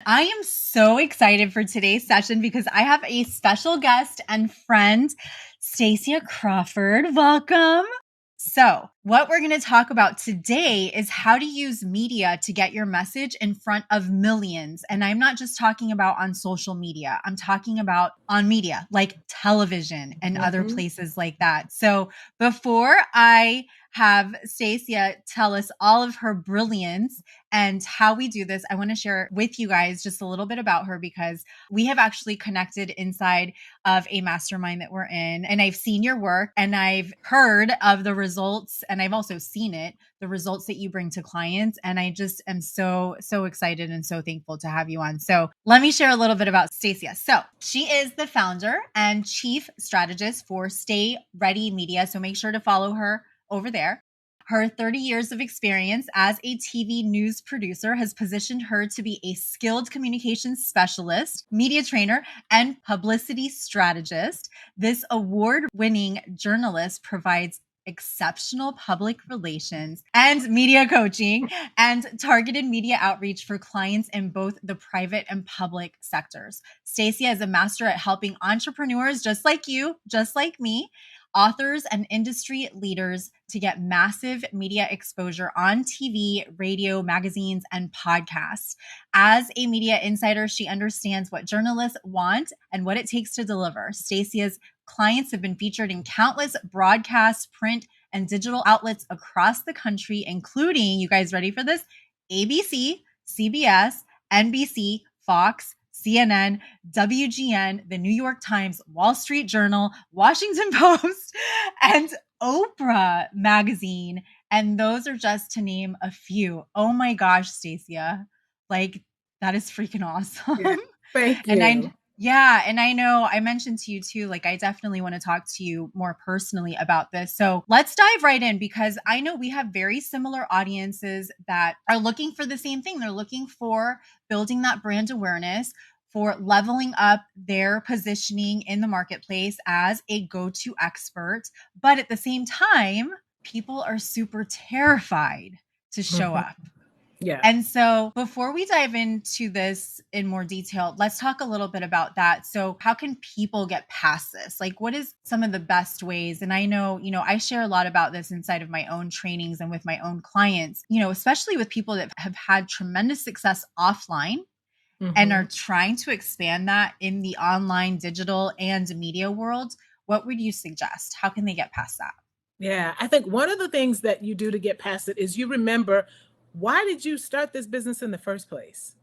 I am so excited for today's session because I have a special guest and friend, Stacia Crawford. Welcome. So, what we're going to talk about today is how to use media to get your message in front of millions. And I'm not just talking about on social media, I'm talking about on media like television and other places like that. So, before I have Stacia tell us all of her brilliance and how we do this, I want to share with you guys just a little bit about her because we have actually connected inside of a mastermind that we're in. And I've seen your work and I've heard of the results and I've also seen it, the results that you bring to clients. And I just am so excited and so thankful to have you on. So let me share a little bit about Stacia. So she is the founder and chief strategist for Stay Ready Media. So make sure to follow her over there. Her 30 years of experience as a TV news producer has positioned her to be a skilled communications specialist, media trainer, and publicity strategist. This award-winning journalist provides exceptional public relations and media coaching and targeted media outreach for clients in both the private and public sectors. Stacia is a master at helping entrepreneurs just like you, just like me, authors and industry leaders to get massive media exposure on TV, radio, magazines, and podcasts. As a media insider, she understands what journalists want and what it takes to deliver. Stacia's clients have been featured in countless broadcast, print, and digital outlets across the country, including, you guys ready for this? ABC, CBS, NBC, Fox, CNN, WGN, the New York Times, Wall Street Journal, Washington Post, and Oprah magazine. And those are just to name a few. Oh my gosh, Stacia. Like, that is freaking awesome. Yeah, thank you. And I know I mentioned to you too, like I definitely want to talk to you more personally about this. So let's dive right in because I know we have very similar audiences that are looking for the same thing. They're looking for building that brand awareness, for leveling up their positioning in the marketplace as a go-to expert. But at the same time, people are super terrified to show up. Yeah. And so before we dive into this in more detail, let's talk a little bit about that. So how can people get past this? Like what is some of the best ways? And I know, I share a lot about this inside of my own trainings and with my own clients, especially with people that have had tremendous success offline and are trying to expand that in the online, digital, and media world. What would you suggest? How can they get past that? Yeah, I think one of the things that you do to get past it is you remember, why did you start this business in the first place?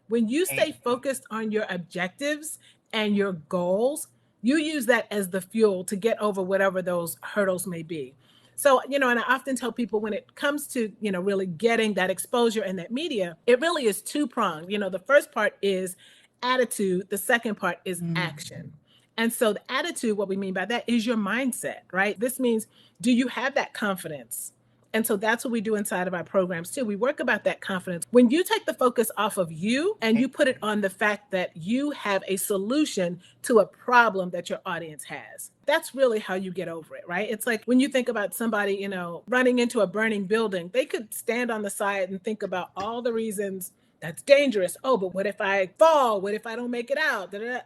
When you stay focused on your objectives and your goals, you use that as the fuel to get over whatever those hurdles may be. So, and I often tell people when it comes to, really getting that exposure and that media, it really is two-pronged. The first part is attitude. The second part is action. And so the attitude, what we mean by that is your mindset, right? This means, do you have that confidence? And so that's what we do inside of our programs too. We work about that confidence. When you take the focus off of you and you put it on the fact that you have a solution to a problem that your audience has, that's really how you get over it, right? It's like when you think about somebody, running into a burning building, they could stand on the side and think about all the reasons that's dangerous. Oh, but what if I fall? What if I don't make it out? Da-da-da.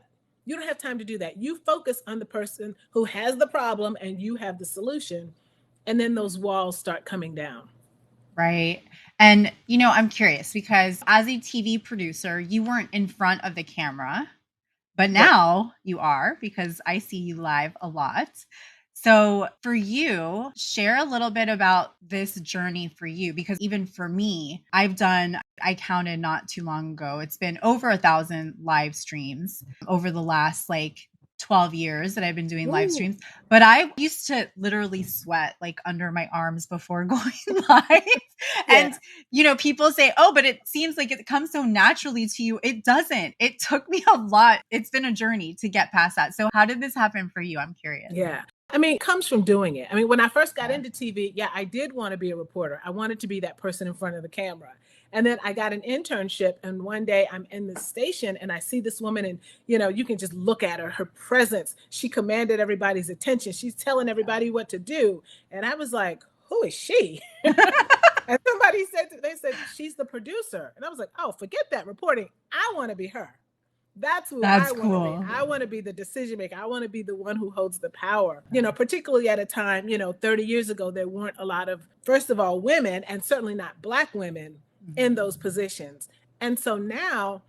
You don't have time to do that. You focus on the person who has the problem and you have the solution. And then those walls start coming down. Right. And, I'm curious because as a TV producer, you weren't in front of the camera, but now you are because I see you live a lot. So for you, share a little bit about this journey for you, because even for me, I counted not too long ago, it's been over 1,000 live streams over the last 12 years that I've been doing live streams. But I used to literally sweat like under my arms before going live. And, people say, oh, but it seems like it comes so naturally to you. It doesn't. It took me a lot. It's been a journey to get past that. So how did this happen for you? I'm curious. Yeah. It comes from doing it. When I first got into TV, I did want to be a reporter. I wanted to be that person in front of the camera. And then I got an internship. And one day I'm in the station and I see this woman and, you can just look at her presence. She commanded everybody's attention. She's telling everybody what to do. And I was like, who is she? And Somebody said, they said, she's the producer. And I was like, oh, forget that reporting. I want to be her. That's who I That's want to be. cool. I want to be the decision maker. I want to be the one who holds the power. Particularly at a time, 30 years ago, there weren't a lot of, first of all, women, and certainly not Black women in those positions. And so now,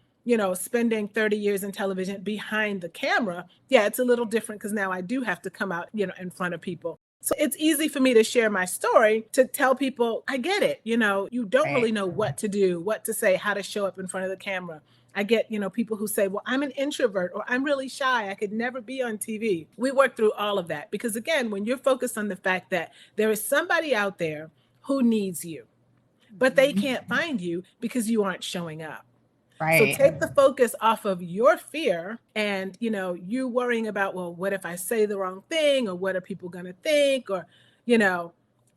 spending 30 years in television behind the camera, yeah, it's a little different because now I do have to come out, in front of people. So it's easy for me to share my story, to tell people, I get it. You don't really know what to do, what to say, how to show up in front of the camera. I get, people who say, well, I'm an introvert, or I'm really shy, I could never be on TV. We work through all of that because, again, when you're focused on the fact that there is somebody out there who needs you, but they can't find you because you aren't showing up. Right. So take the focus off of your fear and, you worrying about, well, what if I say the wrong thing, or what are people going to think? Or,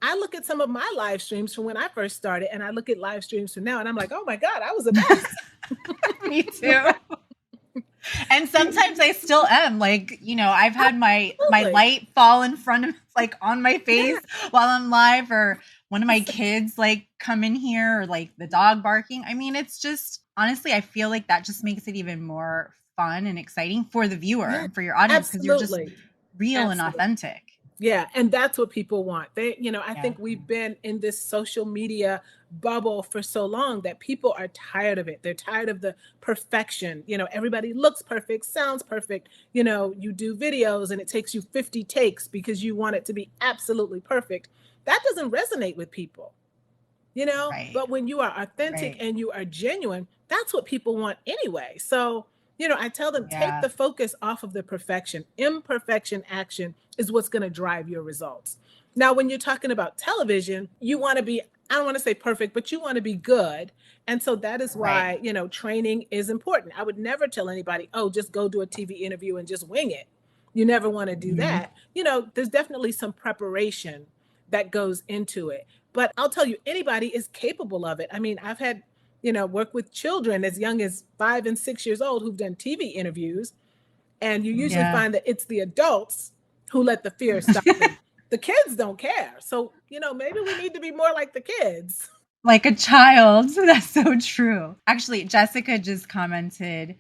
I look at some of my live streams from when I first started, and I look at live streams from now, and I'm like, oh my God, I was a mess. Me too. And sometimes I still am. Like, I've had my light fall in front of, like, on my face while I'm live, or one of my kids like come in here, or like the dog barking. I mean, it's just, honestly, I feel like that just makes it even more fun and exciting for the viewer and for your audience, because you're just real and authentic. Yeah. And that's what people want. I think we've been in this social media bubble for so long that people are tired of it. They're tired of the perfection. Everybody looks perfect, sounds perfect. You do videos and it takes you 50 takes because you want it to be absolutely perfect. That doesn't resonate with people, Right. But when you are authentic and you are genuine, that's what people want anyway. So, I tell them, take the focus off of the perfection. Imperfection action is what's going to drive your results. Now, when you're talking about television, you want to be, I don't want to say perfect, but you want to be good. And so that is why, training is important. I would never tell anybody, oh, just go do a TV interview and just wing it. You never want to do that. There's definitely some preparation that goes into it. But I'll tell you, anybody is capable of it. I mean, I've had, work with children as young as 5 and 6 years old who've done TV interviews. And you usually find that it's the adults who let the fear stop them. The kids don't care. So, maybe we need to be more like the kids. Like a child. That's so true. Actually, Jessica just commented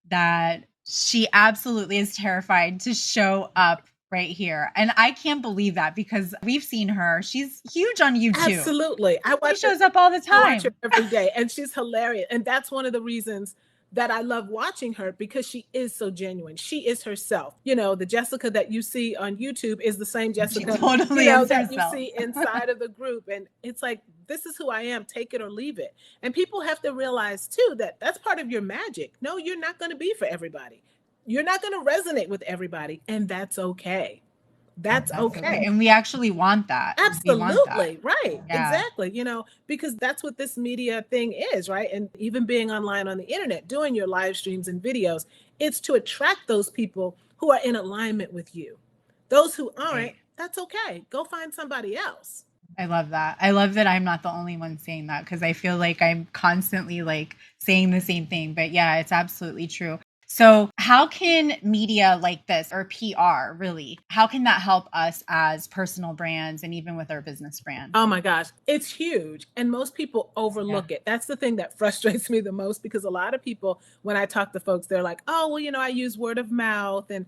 that she absolutely is terrified to show up right here. And I can't believe that, because we've seen her. She's huge on YouTube. Absolutely. She shows up all the time. I watch her every day, and she's hilarious. And that's one of the reasons that I love watching her, because she is so genuine. She is herself. The Jessica that you see on YouTube is the same Jessica that you see inside of the group. And it's like, this is who I am, take it or leave it. And people have to realize too, that that's part of your magic. No, you're not going to be for everybody. You're not going to resonate with everybody, and that's okay. That's okay. And we actually want that. Absolutely. Right. Yeah. Exactly. Because that's what this media thing is, right? And even being online on the internet, doing your live streams and videos, it's to attract those people who are in alignment with you. Those who aren't, that's okay. Go find somebody else. I love that. I love that I'm not the only one saying that, because I feel like I'm constantly like saying the same thing. But yeah, it's absolutely true. So how can media like this, or PR really, how can that help us as personal brands and even with our business brand? Oh my gosh, it's huge. And most people overlook it. That's the thing that frustrates me the most, because a lot of people, when I talk to folks, they're like, oh, well, I use word of mouth and,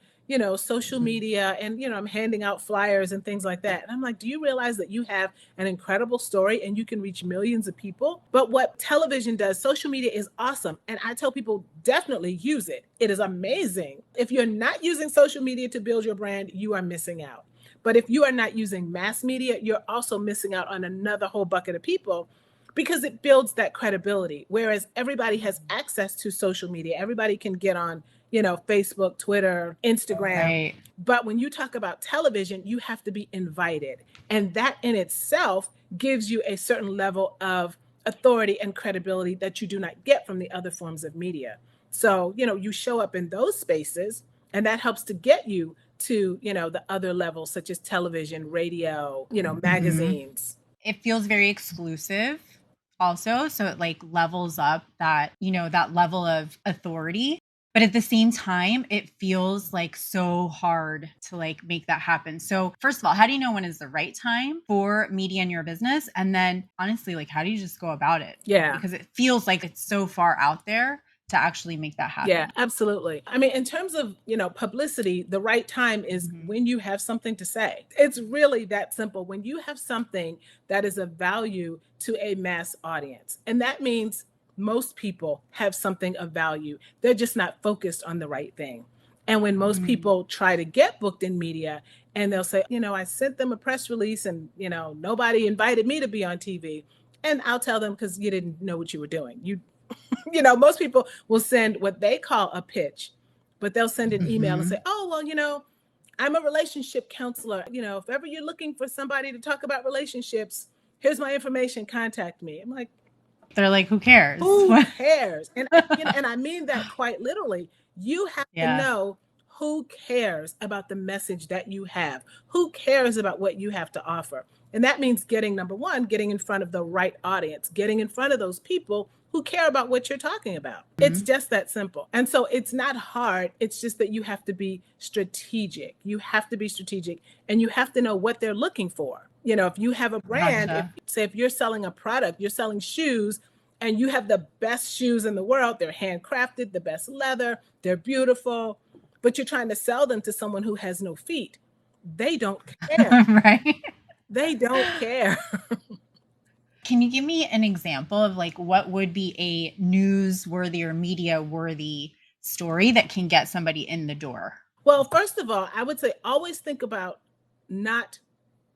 social media, and, I'm handing out flyers and things like that. And I'm like, do you realize that you have an incredible story and you can reach millions of people? But what television does, social media is awesome. And I tell people, definitely use it. It is amazing. If you're not using social media to build your brand, you are missing out. But if you are not using mass media, you're also missing out on another whole bucket of people, because it builds that credibility. Whereas everybody has access to social media. Everybody can get on, Facebook, Twitter, Instagram. Right. But when you talk about television, you have to be invited. And that in itself gives you a certain level of authority and credibility that you do not get from the other forms of media. So, you show up in those spaces, and that helps to get you to, the other levels, such as television, radio, magazines. It feels very exclusive also. So it like levels up that, that level of authority. But at the same time, it feels like so hard to like make that happen. So first of all, how do you know when is the right time for media in your business? And then honestly, like how do you just go about it? Yeah. Because it feels like it's so far out there to actually make that happen. Yeah, absolutely. I mean, in terms of, publicity, the right time is when you have something to say. It's really that simple. When you have something that is of value to a mass audience. And that means most people have something of value. They're just not focused on the right thing. And when most people try to get booked in media and they'll say, I sent them a press release and, nobody invited me to be on TV. And I'll tell them because you didn't know what you were doing. Most people will send what they call a pitch, but they'll send an email and say, oh, well, I'm a relationship counselor. If ever you're looking for somebody to talk about relationships, here's my information, contact me. I'm like, they're like, who cares? Who cares? And and I mean that quite literally. You have to know who cares about the message that you have, who cares about what you have to offer. And that means number one, getting in front of the right audience, getting in front of those people who care about what you're talking about. It's just that simple. And so it's not hard. It's just that you have to be strategic. You have to be strategic and you have to know what they're looking for. If you have a brand, if you're selling a product, you're selling shoes, and you have the best shoes in the world, they're handcrafted, the best leather, they're beautiful, but you're trying to sell them to someone who has no feet. They don't care. Right? They don't care. Can you give me an example of like what would be a newsworthy or media worthy story that can get somebody in the door? Well, first of all, I would say always think about not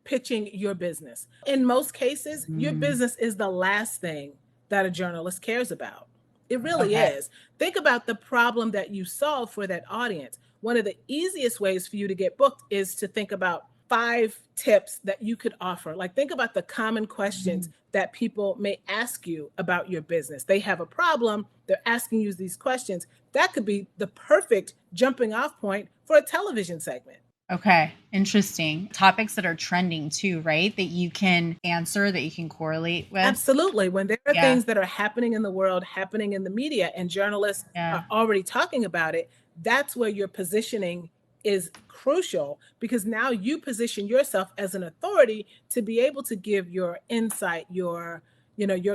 pitching your business. In most cases, your business is the last thing that a journalist cares about. It really is. Think about the problem that you solve for that audience. One of the easiest ways for you to get booked is to think about 5 tips that you could offer. Like think about the common questions that people may ask you about your business. They have a problem, they're asking you these questions. That could be the perfect jumping off point for a television segment. Okay, interesting. Topics that are trending too, right? That you can answer, that you can correlate with. Absolutely. When there are things that are happening in the world, happening in the media, and journalists are already talking about it, that's where your positioning is crucial, because now you position yourself as an authority to be able to give your insight, your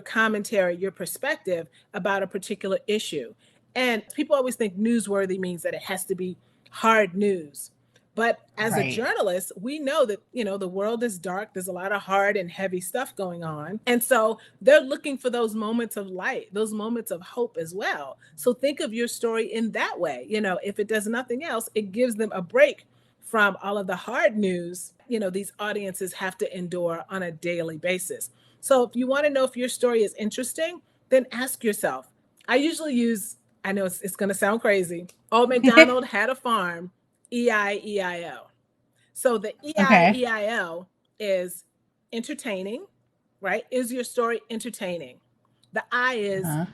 commentary, your perspective about a particular issue. And people always think newsworthy means that it has to be hard news. But as a journalist, we know that, the world is dark. There's a lot of hard and heavy stuff going on. And so they're looking for those moments of light, those moments of hope as well. So think of your story in that way. If it does nothing else, it gives them a break from all of the hard news, these audiences have to endure on a daily basis. So if you want to know if your story is interesting, then ask yourself. I usually use, I know it's going to sound crazy. Old MacDonald had a farm. E-I-E-I-O. So the E-I-E-I-O is entertaining, right? Is your story entertaining? The I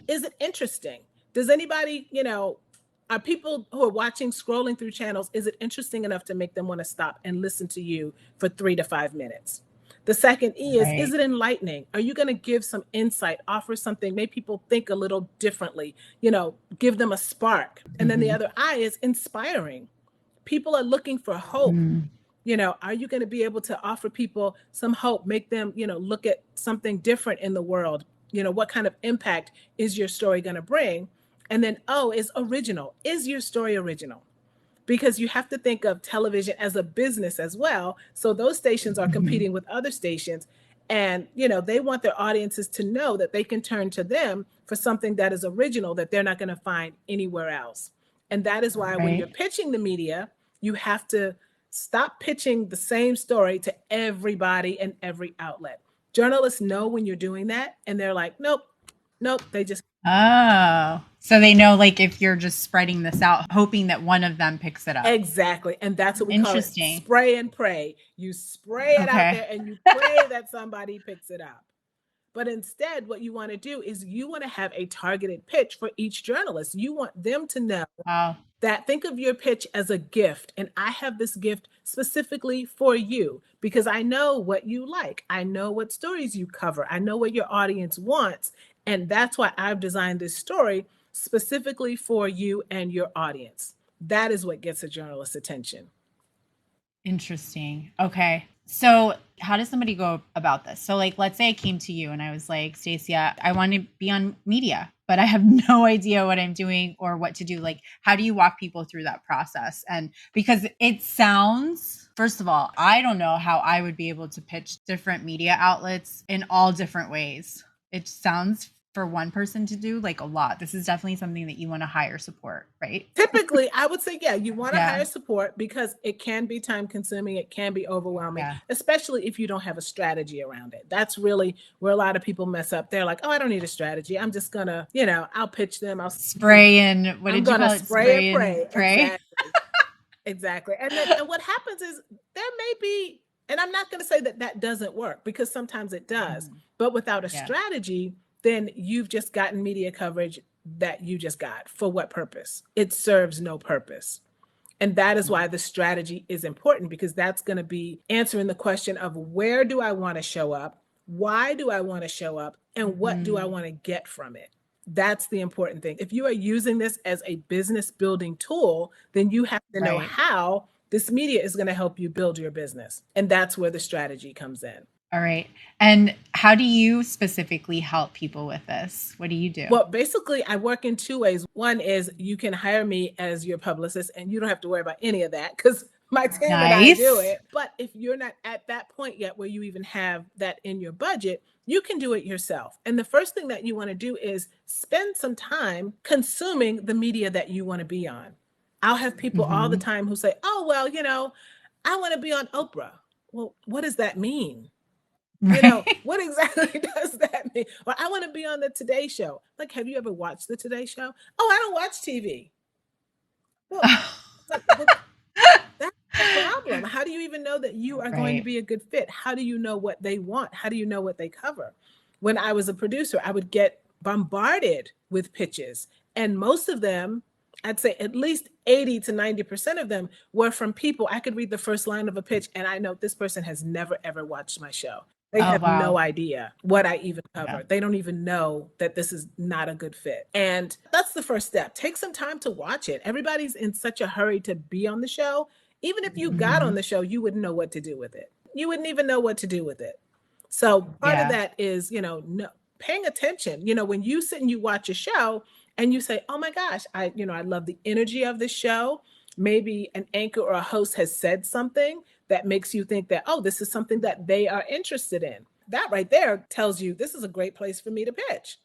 is it interesting? Does anybody, are people who are watching, scrolling through channels, is it interesting enough to make them want to stop and listen to you for 3 to 5 minutes? The second E is it enlightening? Are you going to give some insight, offer something, make people think a little differently, give them a spark? And then the other I is inspiring. People are looking for hope. Are you going to be able to offer people some hope, make them, look at something different in the world? What kind of impact is your story going to bring? And then O is original. Is your story original? Because you have to think of television as a business as well. So those stations are competing with other stations. And, they want their audiences to know that they can turn to them for something that is original, that they're not going to find anywhere else. And that is why when you're pitching the media, you have to stop pitching the same story to everybody and every outlet. Journalists know when you're doing that, and they're like, nope, they just. Oh, so they know like if you're just spreading this out, hoping that one of them picks it up. Exactly. And that's what we call it, spray and pray. You spray it out there and you pray that somebody picks it up. But instead, what you want to do is you want to have a targeted pitch for each journalist. You want them to know that, think of your pitch as a gift. And I have this gift specifically for you because I know what you like. I know what stories you cover. I know what your audience wants. And that's why I've designed this story specifically for you and your audience. That is what gets a journalist's attention. Interesting. Okay. So, how does somebody go about this? So, like, let's say I came to you and I was like, Stacia, I want to be on media, but I have no idea what I'm doing or what to do. Like, how do you walk people through that process? And because it sounds, first of all, I don't know how I would be able to pitch different media outlets in all different ways. It sounds for one person to do like a lot. This is definitely something that you want to hire support, right? Typically, I would say, yeah, you want to hire support because it can be time consuming. It can be overwhelming, especially if you don't have a strategy around it. That's really where a lot of people mess up. They're like, oh, I don't need a strategy. I'm just going to, I'll pitch them. I'll spray and what did you call it? Spray and pray. Exactly. And what happens is there may be, and I'm not going to say that doesn't work because sometimes it does, but without a strategy, then you've just gotten media coverage that you just got. For what purpose? It serves no purpose. And that is why the strategy is important, because that's going to be answering the question of where do I want to show up? Why do I want to show up? And what do I want to get from it? That's the important thing. If you are using this as a business building tool, then you have to know how this media is going to help you build your business. And that's where the strategy comes in. All right. And how do you specifically help people with this? What do you do? Well, basically, I work in two ways. One is you can hire me as your publicist and you don't have to worry about any of that because my team and I do it. But if you're not at that point yet where you even have that in your budget, you can do it yourself. And the first thing that you want to do is spend some time consuming the media that you want to be on. I'll have people all the time who say, oh, well, I want to be on Oprah. Well, what does that mean? What exactly does that mean? Or I want to be on the Today Show. Like, have you ever watched the Today Show? Oh, I don't watch TV. Well, that's the problem. How do you even know that you are going to be a good fit? How do you know what they want? How do you know what they cover? When I was a producer, I would get bombarded with pitches. And most of them, I'd say at least 80 to 90% of them were from people. I could read the first line of a pitch and I know this person has never, ever watched my show. They have no idea what I even cover. They don't even know that this is not a good fit. And that's the first step. Take some time to watch it. Everybody's in such a hurry to be on the show. Even if you got on the show, you wouldn't know what to do with it. You wouldn't even know what to do with it. So part of that is, paying attention. When you sit and you watch a show and you say, oh my gosh, I love the energy of the show. Maybe an anchor or a host has said something that makes you think that, oh, this is something that they are interested in. That right there tells you this is a great place for me to pitch.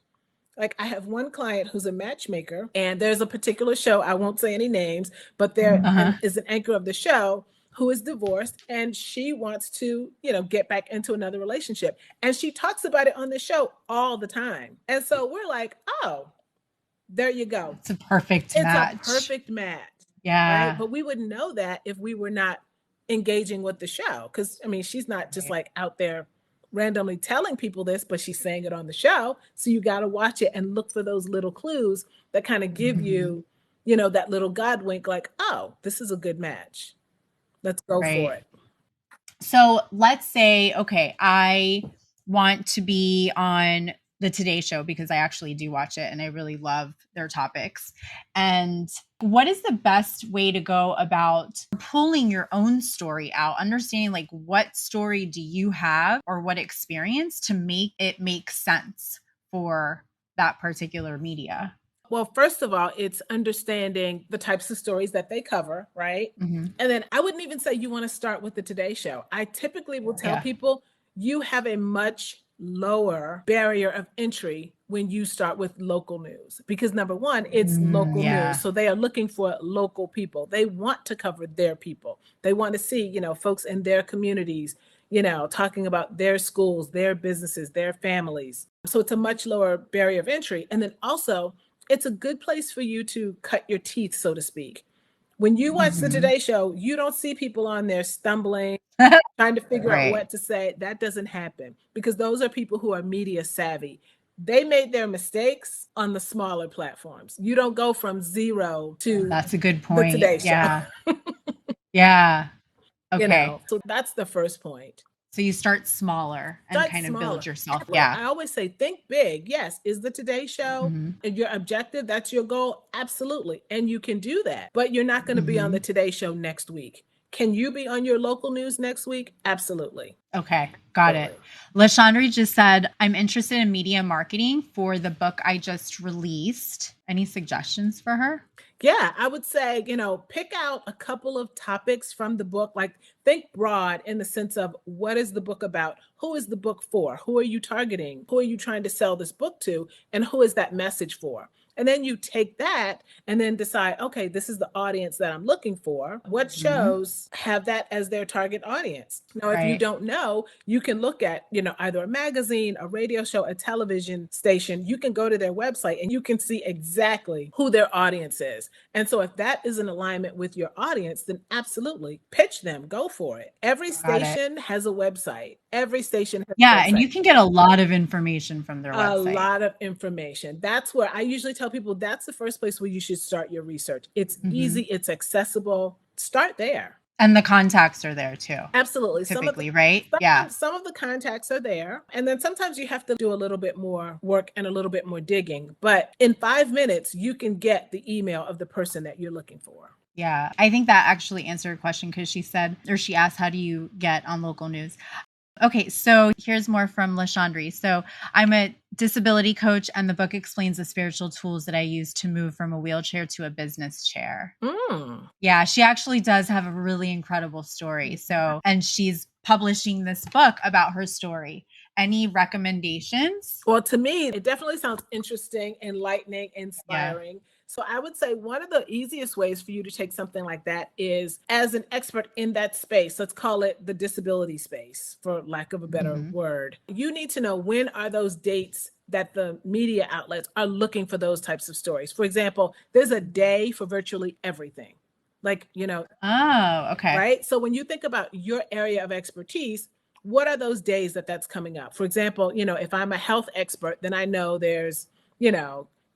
Like I have one client who's a matchmaker and there's a particular show, I won't say any names, but there is an anchor of the show who is divorced and she wants to, get back into another relationship. And she talks about it on the show all the time. And so we're like, oh, there you go. It's a perfect match. It's a perfect match. Yeah. Right? But we wouldn't know that if we were not engaging with the show. Because, she's not just like out there randomly telling people this, but she's saying it on the show. So you got to watch it and look for those little clues that kind of give you, that little God wink like, oh, this is a good match. Let's go for it. So let's say, okay, I want to be on the Today Show because I actually do watch it and I really love their topics. And what is the best way to go about pulling your own story out, understanding like what story do you have or what experience to make it make sense for that particular media? Well, first of all, it's understanding the types of stories that they cover, right? And then I wouldn't even say you want to start with the Today Show. I typically will tell people you have a much lower barrier of entry when you start with local news because number one, it's local news. So they are looking for local people. They want to cover their people. They want to see, folks in their communities, talking about their schools, their businesses, their families. So it's a much lower barrier of entry. And then also it's a good place for you to cut your teeth, so to speak. When you watch the Today Show, you don't see people on there stumbling, trying to figure out what to say. That doesn't happen because those are people who are media savvy. They made their mistakes on the smaller platforms. You don't go from zero to that's a good point. The Today Show. Yeah. Okay. So that's the first point. So you start smaller and Start kind of smaller. build yourself. Well, Yeah. I always say, think big. Yes. Is the Today Show your objective? That's your goal? Absolutely. And you can do that, but you're not going to be on the Today Show next week. Can you be on your local news next week? Absolutely. Okay, got it. LaShondri just said, I'm interested in media marketing for the book I just released. Any suggestions for her? Yeah, I would say, pick out a couple of topics from the book. Like, think broad in the sense of what is the book about? Who is the book for? Who are you targeting? Who are you trying to sell this book to? And who is that message for? And then you take that and then decide, okay, this is the audience that I'm looking for. What shows have that as their target audience? Now, if you don't know, you can look at, either a magazine, a radio show, a television station. You can go to their website and you can see exactly who their audience is. And so if that is in alignment with your audience, then absolutely pitch them, go for it. Every station has a website. Every station has a website. And you can get a lot of information from their website. A lot of information. That's where I usually tell people that's the first place where you should start your research. It's easy, it's accessible. Start there. And the contacts are there too. Absolutely. Typically, right? Some of the contacts are there. And then sometimes you have to do a little bit more work and a little bit more digging. But in 5 minutes, you can get the email of the person that you're looking for. Yeah. I think that actually answered a question because she asked, how do you get on local news? Okay, so here's more from LaShondri. So I'm a disability coach, and the book explains the spiritual tools that I use to move from a wheelchair to a business chair. Yeah, she actually does have a really incredible story. So, and she's publishing this book about her story. Any recommendations? Well, to me, it definitely sounds interesting, enlightening, inspiring. So I would say one of the easiest ways for you to take something like that is as an expert in that space. Let's call it the disability space, for lack of a better word. You need to know, when are those dates that the media outlets are looking for those types of stories. For example, there's a day for virtually everything. Like, Oh, okay. Right? So when you think about your area of expertise, what are those days that's coming up? For example, if I'm a health expert, then I know there's,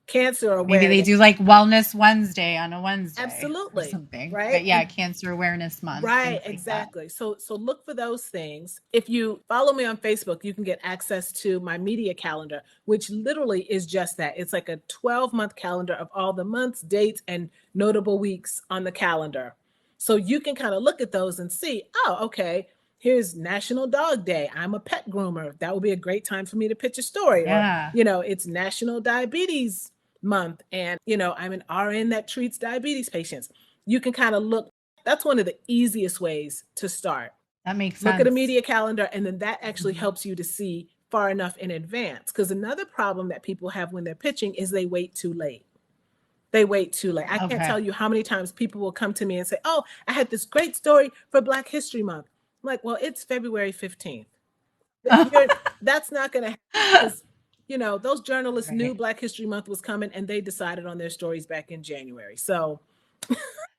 cancer awareness. Maybe they do like Wellness Wednesday on a Wednesday. Absolutely. Or something. Right. But Cancer Awareness Month. Right. Exactly. Like so look for those things. If you follow me on Facebook, you can get access to my media calendar, which literally is just that. It's like a 12-month calendar of all the months, dates, and notable weeks on the calendar. So you can kind of look at those and see, oh, okay, here's National Dog Day. I'm a pet groomer. That would be a great time for me to pitch a story. Yeah. Or, it's National Diabetes Month, and I'm an RN that treats diabetes patients. You can kind of look. That's one of the easiest ways to start. That makes sense. Look at a media calendar, and then that actually helps you to see far enough in advance. Because another problem that people have when they're pitching is they wait too late. I can't tell you how many times people will come to me and say, oh, I had this great story for Black History Month. I'm like, well, it's February 15th. That's not going to happen. Those journalists knew Black History Month was coming, and they decided on their stories back in January. So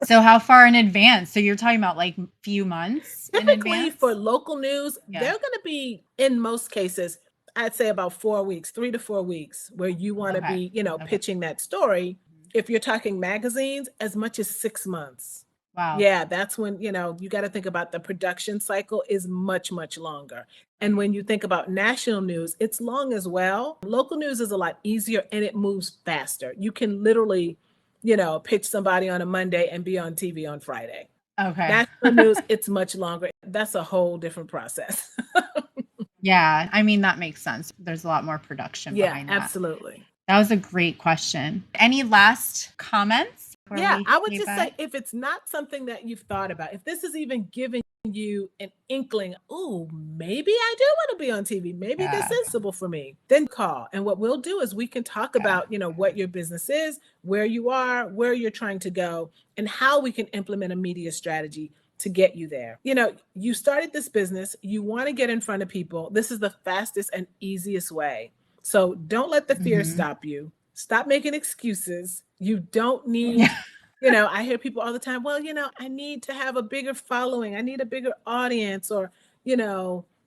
how far in advance? So you're talking about like few months in advance? Typically for local news, they're going to be, in most cases, I'd say about 4 weeks, 3 to 4 weeks, where you want to be, pitching that story. If you're talking magazines, as much as 6 months. Wow. Yeah, that's when, you got to think about the production cycle is much, much longer. And when you think about national news, it's long as well. Local news is a lot easier and it moves faster. You can literally, pitch somebody on a Monday and be on TV on Friday. Okay. National news, it's much longer. That's a whole different process. Yeah. I mean, that makes sense. There's a lot more production behind that. Yeah, absolutely. That was a great question. Any last comments? I would just say, if it's not something that you've thought about, if this is even giving you an inkling, oh, maybe I do want to be on TV. Maybe this is sensible for me. Then call. And what we'll do is we can talk about, what your business is, where you are, where you're trying to go, and how we can implement a media strategy to get you there. You started this business. You want to get in front of people. This is the fastest and easiest way. So don't let the fear stop you. Stop making excuses. You don't need, I hear people all the time, well, I need to have a bigger following. I need a bigger audience, or,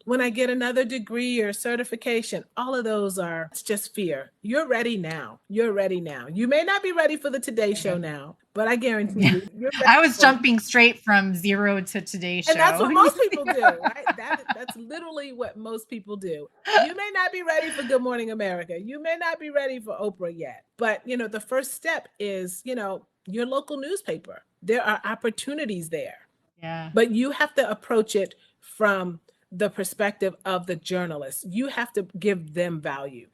when I get another degree or certification, all of those it's just fear. You're ready now. You're ready now. You may not be ready for the Today Show now, but I guarantee Yeah. you're ready I was for it. jumping straight from zero to Today Show. And that's what most people do, right? That's literally what most people do. You may not be ready for Good Morning America. You may not be ready for Oprah yet. But, the first step is, your local newspaper. There are opportunities there. Yeah. But you have to approach it from the perspective of the journalist. You have to give them value.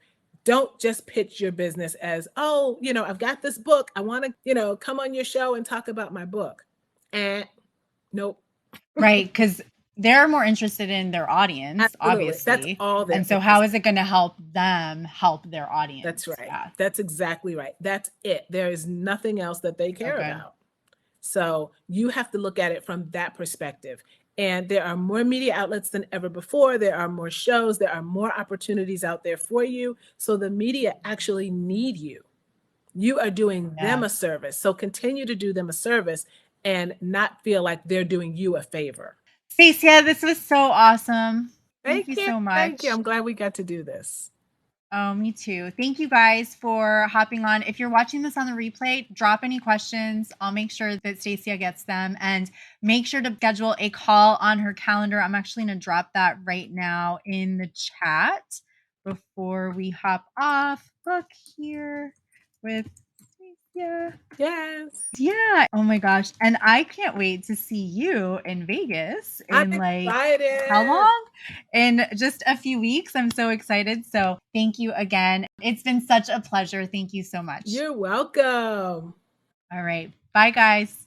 Don't just pitch your business as, oh, I've got this book. I want to, come on your show and talk about my book. And nope. Right. Because they're more interested in their audience, Absolutely. obviously. That's all they're And so how is it going to help them help their audience? That's right. Yeah. That's exactly right. That's it. There is nothing else that they care about. So you have to look at it from that perspective. And there are more media outlets than ever before. There are more shows. There are more opportunities out there for you. So the media actually need you. You are doing them a service. So continue to do them a service and not feel like they're doing you a favor. Stacia, this was so awesome. Thank you so much. Thank you. I'm glad we got to do this. Oh, me too. Thank you guys for hopping on. If you're watching this on the replay, drop any questions. I'll make sure that Stacia gets them, and make sure to schedule a call on her calendar. I'm actually going to drop that right now in the chat before we hop off. Look here with Stacia. Yes. Yeah. Oh my gosh. And I can't wait to see you in Vegas in how long? In just a few weeks. I'm so excited. So thank you again. It's been such a pleasure. Thank you so much. You're welcome. All right. Bye, guys.